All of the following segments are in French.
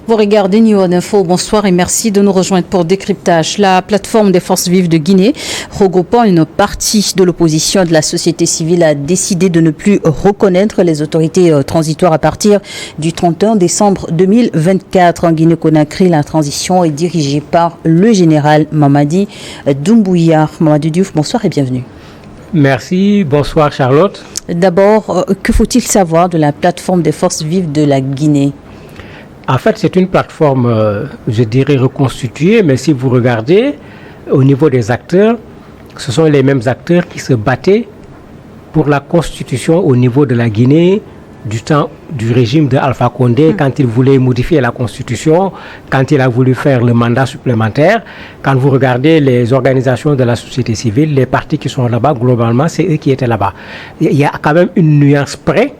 Vous regardez New Info, bonsoir et merci de nous rejoindre pour Décryptage. La plateforme des forces vives de Guinée, regroupant une partie de l'opposition et de la société civile, a décidé de ne plus reconnaître les autorités transitoires à partir du 31 décembre 2024. En Guinée-Conakry, la transition est dirigée par le général Mamadi Doumbouya. Mamadou Diouf, bonsoir et bienvenue. Merci, bonsoir Charlotte. D'abord, que faut-il savoir de la plateforme des forces vives de la Guinée ? En fait, c'est une plateforme, je dirais, reconstituée, mais si vous regardez, au niveau des acteurs, ce sont les mêmes acteurs qui se battaient pour la constitution au niveau de la Guinée du temps du régime de Alpha Condé, quand il voulait modifier la constitution, quand il a voulu faire le mandat supplémentaire. Quand vous regardez les organisations de la société civile, les partis qui sont là-bas, globalement, c'est eux qui étaient là-bas. Il y a quand même une nuance près.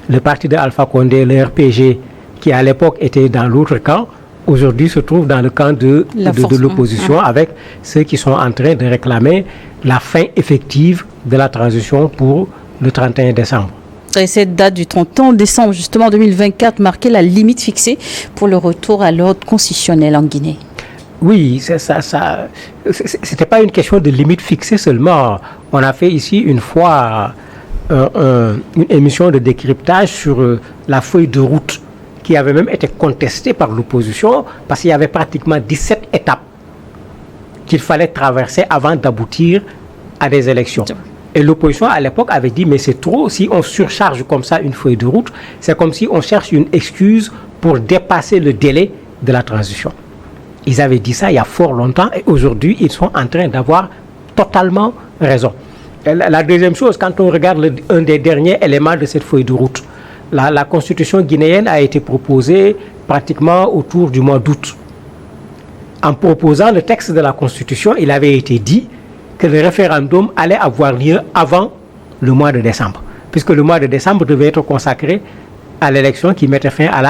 Le parti de Alpha Condé, le RPG, qui à l'époque était dans l'autre camp, aujourd'hui se trouve dans le camp de l'opposition, avec ceux qui sont en train de réclamer la fin effective de la transition pour le 31 décembre. Et cette date du 31 décembre, justement 2024, marquait la limite fixée pour le retour à l'ordre constitutionnel en Guinée. Oui, c'était pas une question de limite fixée seulement. On a fait ici une fois une émission de décryptage sur la feuille de route qui avait même été contestée par l'opposition parce qu'il y avait pratiquement 17 étapes qu'il fallait traverser avant d'aboutir à des élections. Et l'opposition à l'époque avait dit mais c'est trop, si on surcharge comme ça une feuille de route, c'est comme si on cherche une excuse pour dépasser le délai de la transition. Ils avaient dit ça il y a fort longtemps et aujourd'hui ils sont en train d'avoir totalement raison. Et la deuxième chose, quand on regarde un des derniers éléments de cette feuille de route, la constitution guinéenne a été proposée pratiquement autour du mois d'août. En proposant le texte de la constitution, il avait été dit que le référendum allait avoir lieu avant le mois de décembre, puisque le mois de décembre devait être consacré à l'élection qui mettait fin à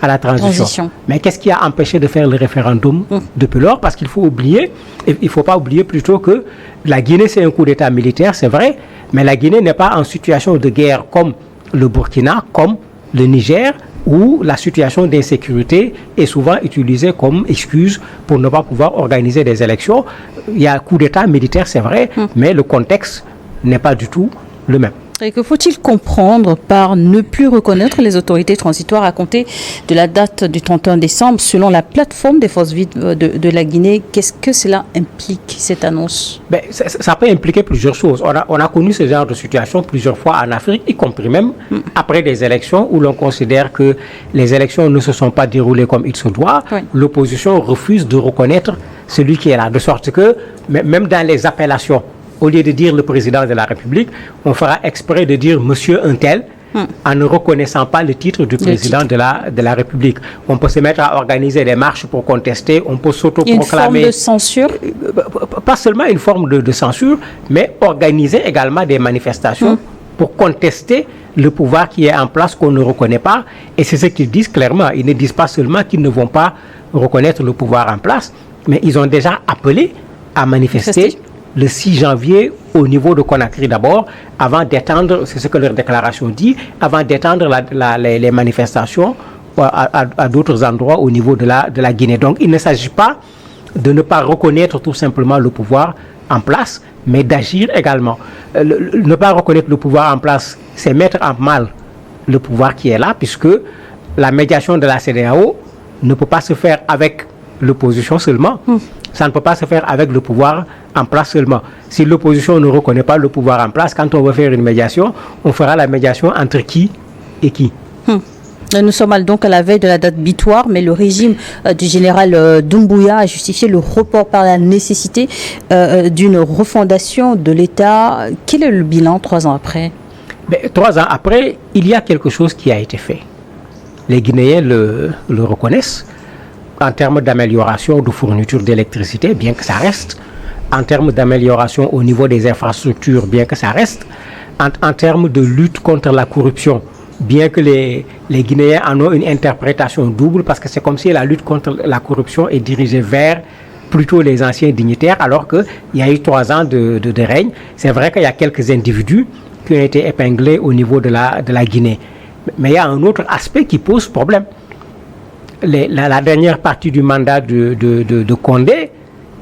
la transition. Mais qu'est-ce qui a empêché de faire le référendum depuis lors? Parce qu'il faut oublier, il ne faut pas oublier plutôt que la Guinée c'est un coup d'État militaire, c'est vrai, mais la Guinée n'est pas en situation de guerre comme le Burkina, comme le Niger, où la situation d'insécurité est souvent utilisée comme excuse pour ne pas pouvoir organiser des élections. Il y a un coup d'État militaire, c'est vrai, mais le contexte n'est pas du tout le même. Et que faut-il comprendre par ne plus reconnaître les autorités transitoires à compter de la date du 31 décembre selon la plateforme des forces vives de la Guinée? Qu'est-ce que cela implique, cette annonce? Ça peut impliquer plusieurs choses. On a connu ce genre de situation plusieurs fois en Afrique, y compris même après des élections où l'on considère que les élections ne se sont pas déroulées comme il se doit. Oui. L'opposition refuse de reconnaître celui qui est là, de sorte que même dans les appellations, au lieu de dire le président de la République, on fera exprès de dire monsieur un tel, en ne reconnaissant pas le titre du président de la République. On peut se mettre à organiser des marches pour contester, on peut s'autoproclamer. Une forme de censure? Pas seulement une forme de censure, mais organiser également des manifestations pour contester le pouvoir qui est en place qu'on ne reconnaît pas. Et c'est ce qu'ils disent clairement. Ils ne disent pas seulement qu'ils ne vont pas reconnaître le pouvoir en place, mais ils ont déjà appelé à manifester le 6 janvier au niveau de Conakry d'abord, avant d'étendre, c'est ce que leur déclaration dit, avant d'étendre les manifestations à d'autres endroits au niveau de la Guinée. Donc il ne s'agit pas de ne pas reconnaître tout simplement le pouvoir en place, mais d'agir également. Ne pas reconnaître le pouvoir en place, c'est mettre en mal le pouvoir qui est là, puisque la médiation de la CEDEAO ne peut pas se faire avec l'opposition seulement. Ça ne peut pas se faire avec le pouvoir en place seulement. Si l'opposition ne reconnaît pas le pouvoir en place, quand on veut faire une médiation, on fera la médiation entre qui et qui. Nous sommes donc à la veille de la date butoir, mais le régime du général Doumbouya a justifié le report par la nécessité d'une refondation de l'État. Quel est le bilan 3 ans après? 3 ans après, il y a quelque chose qui a été fait. Les Guinéens le reconnaissent. En termes d'amélioration de fourniture d'électricité, bien que ça reste, en termes d'amélioration au niveau des infrastructures, bien que ça reste, en termes de lutte contre la corruption, bien que les Guinéens en ont une interprétation double, parce que c'est comme si la lutte contre la corruption est dirigée vers plutôt les anciens dignitaires, alors qu'il y a eu 3 ans de règne. C'est vrai qu'il y a quelques individus qui ont été épinglés au niveau de la Guinée. Mais il y a un autre aspect qui pose problème. la dernière partie du mandat de Condé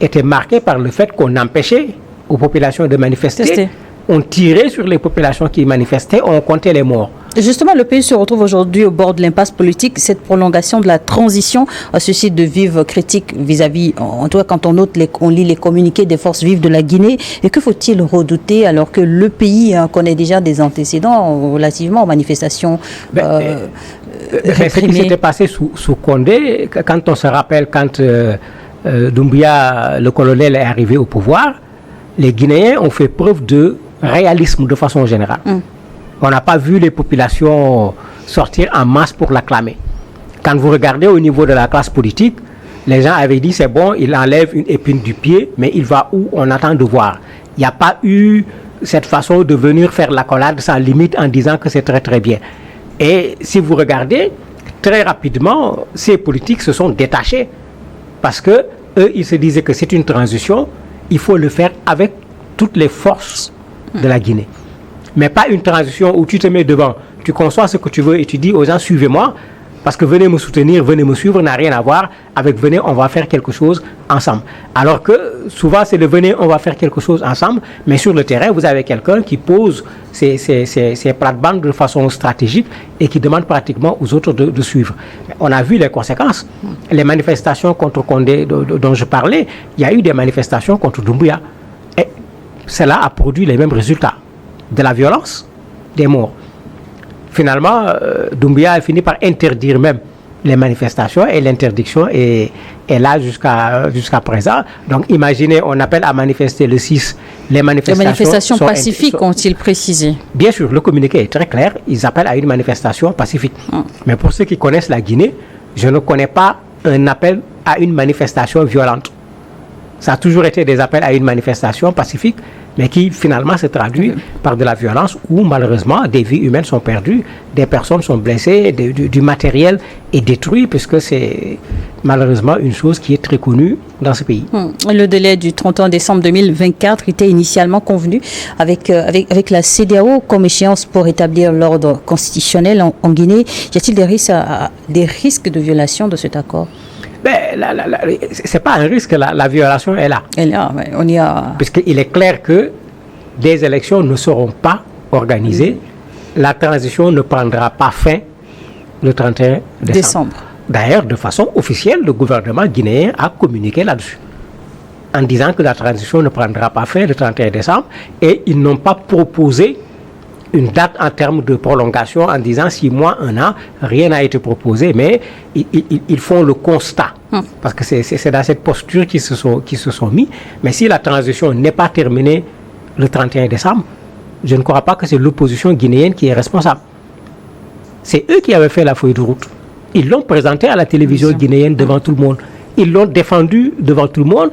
était marquée par le fait qu'on empêchait aux populations de manifester. On tirait sur les populations qui manifestaient, on comptait les morts. Justement, le pays se retrouve aujourd'hui au bord de l'impasse politique. Cette prolongation de la transition suscite de vives critiques vis-à-vis, en tout cas quand on lit les communiqués des forces vives de la Guinée. Et que faut-il redouter alors que le pays connaît déjà des antécédents relativement aux manifestations ce qui s'était passé sous Condé, quand on se rappelle, quand Doumbouya, le colonel, est arrivé au pouvoir, les Guinéens ont fait preuve de réalisme de façon générale. On n'a pas vu les populations sortir en masse pour l'acclamer. Quand vous regardez au niveau de la classe politique, les gens avaient dit c'est bon, il enlève une épine du pied, mais il va où? On attend de voir. Il n'y a pas eu cette façon de venir faire l'accolade sans limite en disant que c'est très très bien. Et si vous regardez, très rapidement, ces politiques se sont détachés parce que eux, ils se disaient que c'est une transition, il faut le faire avec toutes les forces de la Guinée. Mais pas une transition où tu te mets devant, tu conçois ce que tu veux et tu dis aux gens suivez-moi parce que venez me soutenir, venez me suivre, n'a rien à voir avec venez on va faire quelque chose ensemble. Alors que souvent c'est le venez on va faire quelque chose ensemble, mais sur le terrain vous avez quelqu'un qui pose ses plates-bandes de façon stratégique et qui demande pratiquement aux autres de suivre. On a vu les conséquences. Les manifestations contre Condé dont je parlais, il y a eu des manifestations contre Doumbouya. Et cela a produit les mêmes résultats. De la violence, des morts. Finalement, Doumbouya a fini par interdire même les manifestations et l'interdiction est là jusqu'à présent. Donc imaginez, on appelle à manifester le 6. Les manifestations pacifiques ont-ils précisé? Bien sûr, le communiqué est très clair. Ils appellent à une manifestation pacifique. Mais pour ceux qui connaissent la Guinée, je ne connais pas un appel à une manifestation violente. Ça a toujours été des appels à une manifestation pacifique, mais qui finalement se traduit par de la violence où malheureusement des vies humaines sont perdues, des personnes sont blessées, du matériel est détruit, puisque c'est malheureusement une chose qui est très connue dans ce pays. Le délai du 31 décembre 2024 était initialement convenu avec la CEDEAO comme échéance pour établir l'ordre constitutionnel en Guinée. Y a-t-il des risques de violation de cet accord? C'est pas un risque, la violation est là. Elle est là, on y a... Puisqu'il est clair que des élections ne seront pas organisées, la transition ne prendra pas fin le 31 décembre. D'ailleurs, de façon officielle, le gouvernement guinéen a communiqué là-dessus, en disant que la transition ne prendra pas fin le 31 décembre, et ils n'ont pas proposé une date en termes de prolongation en disant 6 mois, 1 an, rien n'a été proposé, mais ils font le constat. Parce que c'est dans cette posture qu'ils se sont mis. Mais si la transition n'est pas terminée le 31 décembre, je ne crois pas que c'est l'opposition guinéenne qui est responsable. C'est eux qui avaient fait la feuille de route. Ils l'ont présentée à la télévision guinéenne devant tout le monde. Ils l'ont défendu devant tout le monde.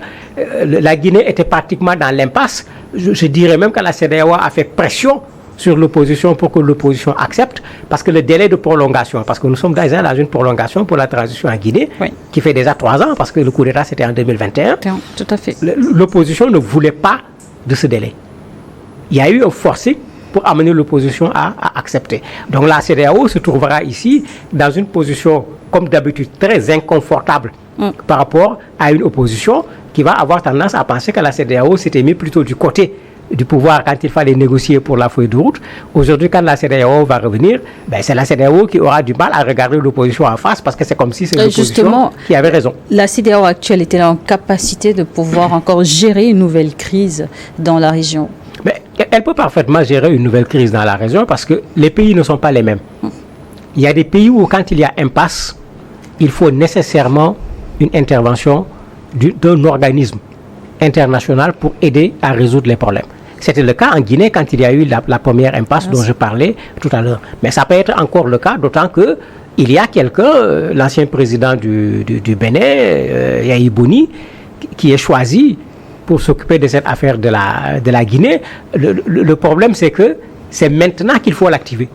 La Guinée était pratiquement dans l'impasse. Je dirais même que la CEDEAO a fait pression sur l'opposition pour que l'opposition accepte, parce que le délai de prolongation, parce que nous sommes déjà dans une prolongation pour la transition en Guinée, qui fait déjà 3 ans, parce que le coup d'État c'était en 2021. Tout à fait. L'opposition ne voulait pas de ce délai. Il y a eu un forcing pour amener l'opposition à accepter. Donc la CEDEAO se trouvera ici dans une position, comme d'habitude, très inconfortable par rapport à une opposition qui va avoir tendance à penser que la CEDEAO s'était mis plutôt du côté du pouvoir quand il fallait négocier pour la feuille de route. Aujourd'hui, quand la CEDEAO va revenir, c'est la CEDEAO qui aura du mal à regarder l'opposition en face, parce que c'est comme si c'est l'opposition qui avait raison. La CEDEAO actuelle était en capacité de pouvoir encore gérer une nouvelle crise dans la région? Mais elle peut parfaitement gérer une nouvelle crise dans la région, parce que les pays ne sont pas les mêmes. Il y a des pays où quand il y a impasse, il faut nécessairement une intervention d'un organisme international pour aider à résoudre les problèmes. C'était le cas en Guinée quand il y a eu la première impasse dont je parlais tout à l'heure. Mais ça peut être encore le cas, d'autant qu'il y a quelqu'un, l'ancien président du Bénin, Yahi Boni, qui est choisi pour s'occuper de cette affaire de la Guinée. Le problème, c'est que c'est maintenant qu'il faut l'activer.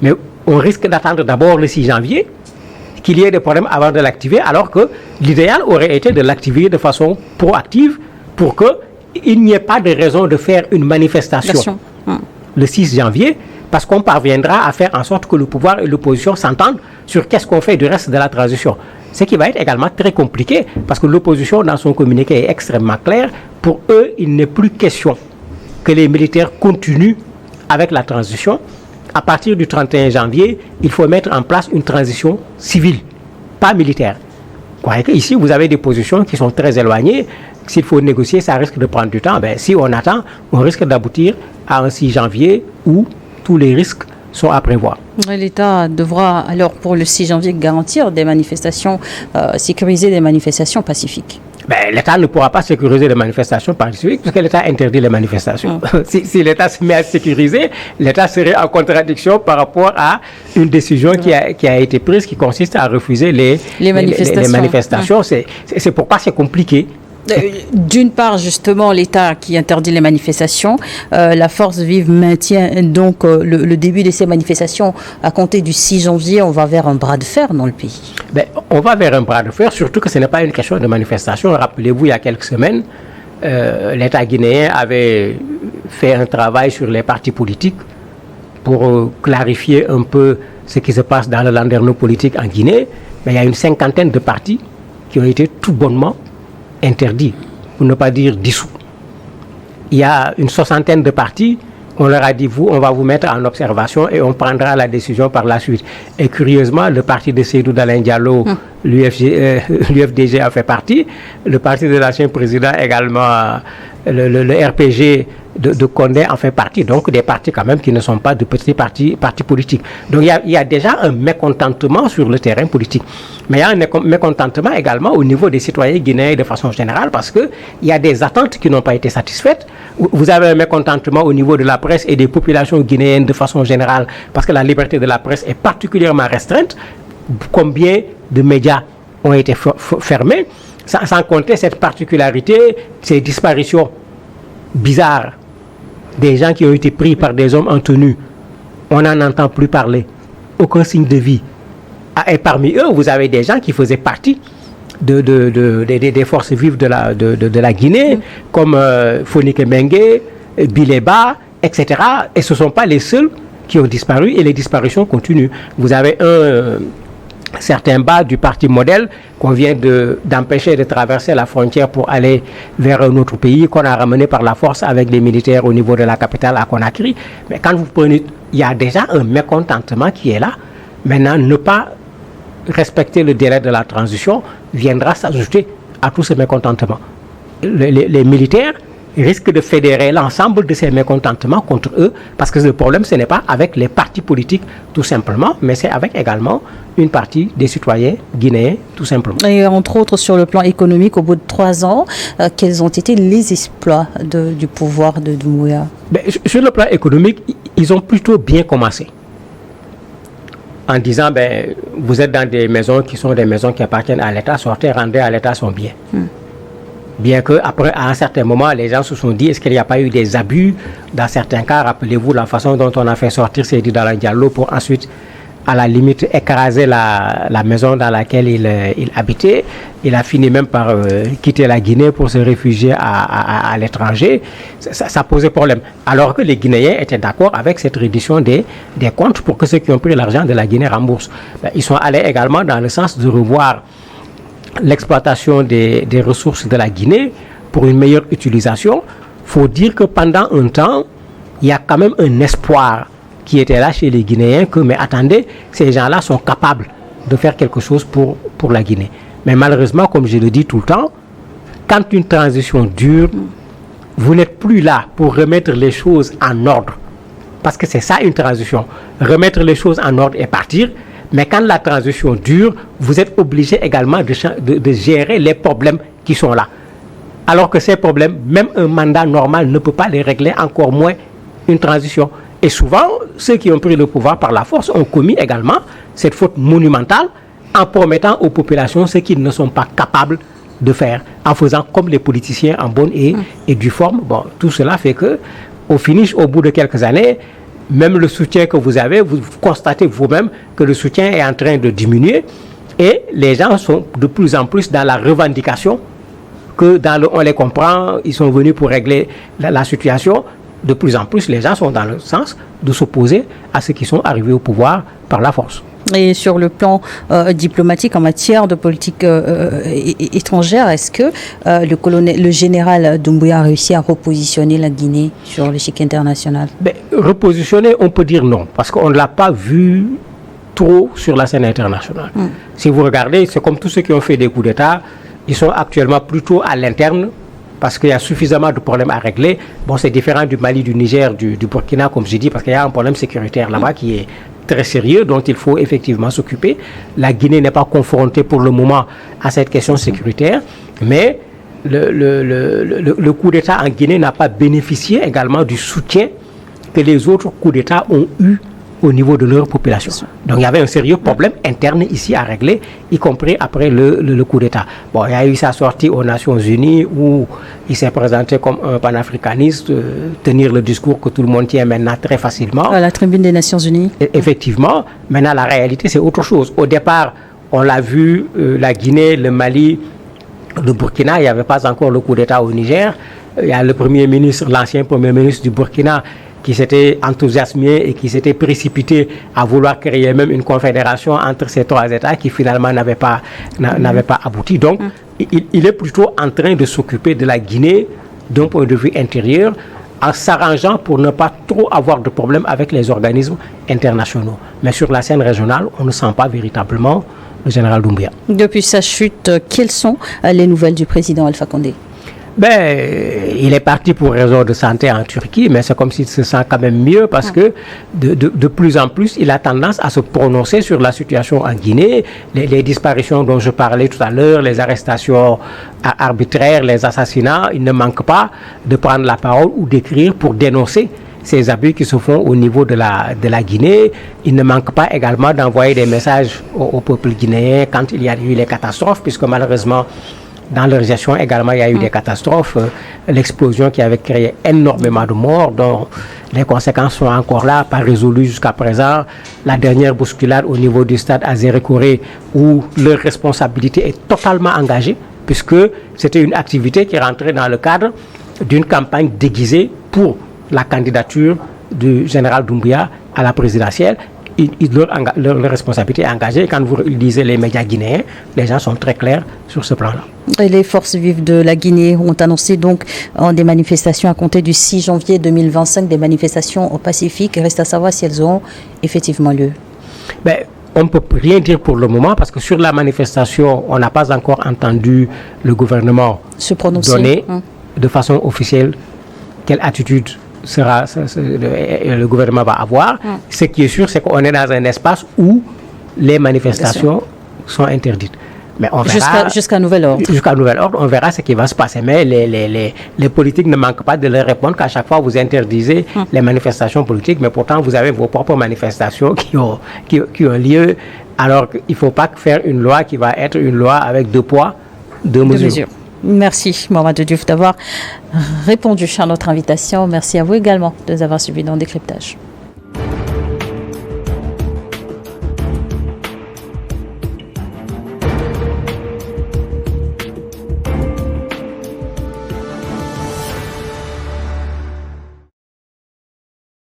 Mais on risque d'attendre d'abord le 6 janvier, qu'il y ait des problèmes avant de l'activer, alors que l'idéal aurait été de l'activer de façon proactive pour qu'il n'y ait pas de raison de faire une manifestation le 6 janvier, parce qu'on parviendra à faire en sorte que le pouvoir et l'opposition s'entendent sur qu'est-ce qu'on fait du reste de la transition. Ce qui va être également très compliqué, parce que l'opposition, dans son communiqué, est extrêmement claire. Pour eux, il n'est plus question que les militaires continuent avec la transition. À partir du 31 janvier, il faut mettre en place une transition civile, pas militaire. Vous voyez qu'ici, vous avez des positions qui sont très éloignées. S'il faut négocier, ça risque de prendre du temps. Si on attend, on risque d'aboutir à un 6 janvier où tous les risques sont à prévoir. L'État devra alors pour le 6 janvier garantir des manifestations, sécuriser des manifestations pacifiques. L'État ne pourra pas sécuriser les manifestations pacifiques parce que l'État interdit les manifestations. Si l'État se met à sécuriser, l'État serait en contradiction par rapport à une décision qui a été prise qui consiste à refuser les manifestations. C'est pourquoi c'est compliqué. D'une part, justement, l'État qui interdit les manifestations, la Force Vive maintient donc le début de ces manifestations à compter du 6 janvier. On va vers un bras de fer dans le pays. On va vers un bras de fer, surtout que ce n'est pas une question de manifestation. Rappelez-vous, il y a quelques semaines, l'État guinéen avait fait un travail sur les partis politiques pour clarifier un peu ce qui se passe dans le landerneau politique en Guinée. Mais il y a une 50aine de partis qui ont été tout bonnement interdit, pour ne pas dire dissous. Il y a une 60aine de partis, on leur a dit, on va vous mettre en observation et on prendra la décision par la suite. Et curieusement, le parti de Seydou Dalein Diallo, l'UFDG a fait partie, le parti de l'ancien président également, le RPG de Condé en fait partie, donc des partis quand même qui ne sont pas de petits partis politiques. Donc il y a déjà un mécontentement sur le terrain politique. Mais il y a un mécontentement également au niveau des citoyens guinéens de façon générale parce qu'il y a des attentes qui n'ont pas été satisfaites. Vous avez un mécontentement au niveau de la presse et des populations guinéennes de façon générale parce que la liberté de la presse est particulièrement restreinte. Combien de médias ont été fermés, sans compter cette particularité, ces disparitions bizarres des gens qui ont été pris par des hommes en tenue. On n'en entend plus parler. Aucun signe de vie. Et parmi eux, vous avez des gens qui faisaient partie des forces vives de la Guinée, comme Fonike Mengue, Bileba, etc. Et ce ne sont pas les seuls qui ont disparu et les disparitions continuent. Vous avez certains bas du parti modèle qu'on vient d'empêcher de traverser la frontière pour aller vers un autre pays qu'on a ramené par la force avec des militaires au niveau de la capitale à Conakry. Mais quand vous prenez, il y a déjà un mécontentement qui est là. Maintenant, ne pas respecter le délai de la transition viendra s'ajouter à tout ce mécontentement. Les militaires risquent de fédérer l'ensemble de ces mécontentements contre eux parce que le problème, ce n'est pas avec les partis politiques tout simplement, mais c'est avec également une partie des citoyens guinéens tout simplement. Et entre autres sur le plan économique, au bout de 3 ans, quels ont été les exploits du pouvoir de Doumbouya? Sur le plan économique, ils ont plutôt bien commencé en disant vous êtes dans des maisons qui sont des maisons qui appartiennent à l'État, sortez, rendez à l'État son bien. Bien qu'après, à un certain moment, les gens se sont dit, est-ce qu'il n'y a pas eu des abus? Dans certains cas, rappelez-vous la façon dont on a fait sortir Seydou Dalein Diallo pour ensuite, à la limite, écraser la maison dans laquelle il habitait. Il a fini même par quitter la Guinée pour se réfugier à l'étranger. Ça posait problème. Alors que les Guinéens étaient d'accord avec cette reddition des comptes pour que ceux qui ont pris l'argent de la Guinée remboursent. Ils sont allés également dans le sens de revoir l'exploitation des ressources de la Guinée pour une meilleure utilisation. Il faut dire que pendant un temps, il y a quand même un espoir qui était là chez les Guinéens que, mais attendez, ces gens-là sont capables de faire quelque chose pour la Guinée. Mais malheureusement, comme je le dis tout le temps, quand une transition dure, vous n'êtes plus là pour remettre les choses en ordre. Parce que c'est ça une transition. Remettre les choses en ordre et partir. Mais quand la transition dure, vous êtes obligé également de gérer les problèmes qui sont là. Alors que ces problèmes, même un mandat normal ne peut pas les régler, encore moins une transition. Et souvent, ceux qui ont pris le pouvoir par la force ont commis également cette faute monumentale en promettant aux populations ce qu'ils ne sont pas capables de faire, en faisant comme les politiciens en bonne et due forme. Bon, tout cela fait que, au finish, au bout de quelques années, même le soutien que vous avez, vous constatez vous-même que le soutien est en train de diminuer et les gens sont de plus en plus dans la revendication que on les comprend, ils sont venus pour régler la situation, de plus en plus, les gens sont dans le sens de s'opposer à ceux qui sont arrivés au pouvoir par la force. Et sur le plan diplomatique, en matière de politique étrangère, est-ce que le général Doumbouya a réussi à repositionner la Guinée sur l'échiquier international? Repositionner, on peut dire non, parce qu'on ne l'a pas vu trop sur la scène internationale. Si vous regardez, c'est comme tous ceux qui ont fait des coups d'État, ils sont actuellement plutôt à l'interne, parce qu'il y a suffisamment de problèmes à régler. Bon, c'est différent du Mali, du Niger, du Burkina, comme j'ai dit, parce qu'il y a un problème sécuritaire là-bas qui est très sérieux, dont il faut effectivement s'occuper. La Guinée n'est pas confrontée pour le moment à cette question sécuritaire, mais le coup d'État en Guinée n'a pas bénéficié également du soutien que les autres coups d'État ont eu au niveau de leur population. Donc il y avait un sérieux problème interne ici à régler, y compris après le coup d'État. Bon, il y a eu sa sortie aux Nations Unies où il s'est présenté comme un panafricaniste, tenir le discours que tout le monde tient maintenant très facilement. À la tribune des Nations Unies. Effectivement, maintenant la réalité c'est autre chose. Au départ, on l'a vu, la Guinée, le Mali, le Burkina, il n'y avait pas encore le coup d'État au Niger. Il y a le premier ministre, l'ancien premier ministre du Burkina, qui s'était enthousiasmé et qui s'était précipité à vouloir créer même une confédération entre ces trois États qui finalement n'avait pas abouti. Donc, il est plutôt en train de s'occuper de la Guinée d'un point de vue intérieur, en s'arrangeant pour ne pas trop avoir de problèmes avec les organismes internationaux. Mais sur la scène régionale, on ne sent pas véritablement le général Doumbouya. Depuis sa chute, quelles sont les nouvelles du président Alpha Condé? Il est parti pour raison de santé en Turquie, mais c'est comme s'il se sent quand même mieux parce que de plus en plus, il a tendance à se prononcer sur la situation en Guinée, les disparitions dont je parlais tout à l'heure, les arrestations arbitraires, les assassinats. Il ne manque pas de prendre la parole ou d'écrire pour dénoncer ces abus qui se font au niveau de la Guinée. Il ne manque pas également d'envoyer des messages au peuple guinéen quand il y a eu les catastrophes, puisque malheureusement, dans leur gestion également, il y a eu des catastrophes, l'explosion qui avait créé énormément de morts, dont les conséquences sont encore là, pas résolues jusqu'à présent. La dernière bousculade au niveau du stade Azérékoré, où leur responsabilité est totalement engagée, puisque c'était une activité qui rentrait dans le cadre d'une campagne déguisée pour la candidature du général Doumbouya à la présidentielle. Leur responsabilité est engagée. Quand vous lisez les médias guinéens, les gens sont très clairs sur ce plan-là. Et les forces vives de la Guinée ont annoncé donc des manifestations à compter du 6 janvier 2025, des manifestations pacifiques. Reste à savoir si elles auront effectivement lieu. On ne peut rien dire pour le moment parce que sur la manifestation, on n'a pas encore entendu le gouvernement se prononcer, donner de façon officielle quelle attitude le gouvernement va avoir. Ce qui est sûr, c'est qu'on est dans un espace où les manifestations sont interdites. Mais on verra, jusqu'à nouvel ordre. Jusqu'à nouvel ordre, on verra ce qui va se passer. Mais les politiques ne manquent pas de leur répondre qu'à chaque fois vous interdisez les manifestations politiques, mais pourtant vous avez vos propres manifestations qui ont lieu. Alors qu'il ne faut pas faire une loi qui va être une loi avec deux poids, deux mesures. Merci Mamadou Diouf d'avoir répondu à notre invitation. Merci à vous également de nous avoir suivis dans Décryptage.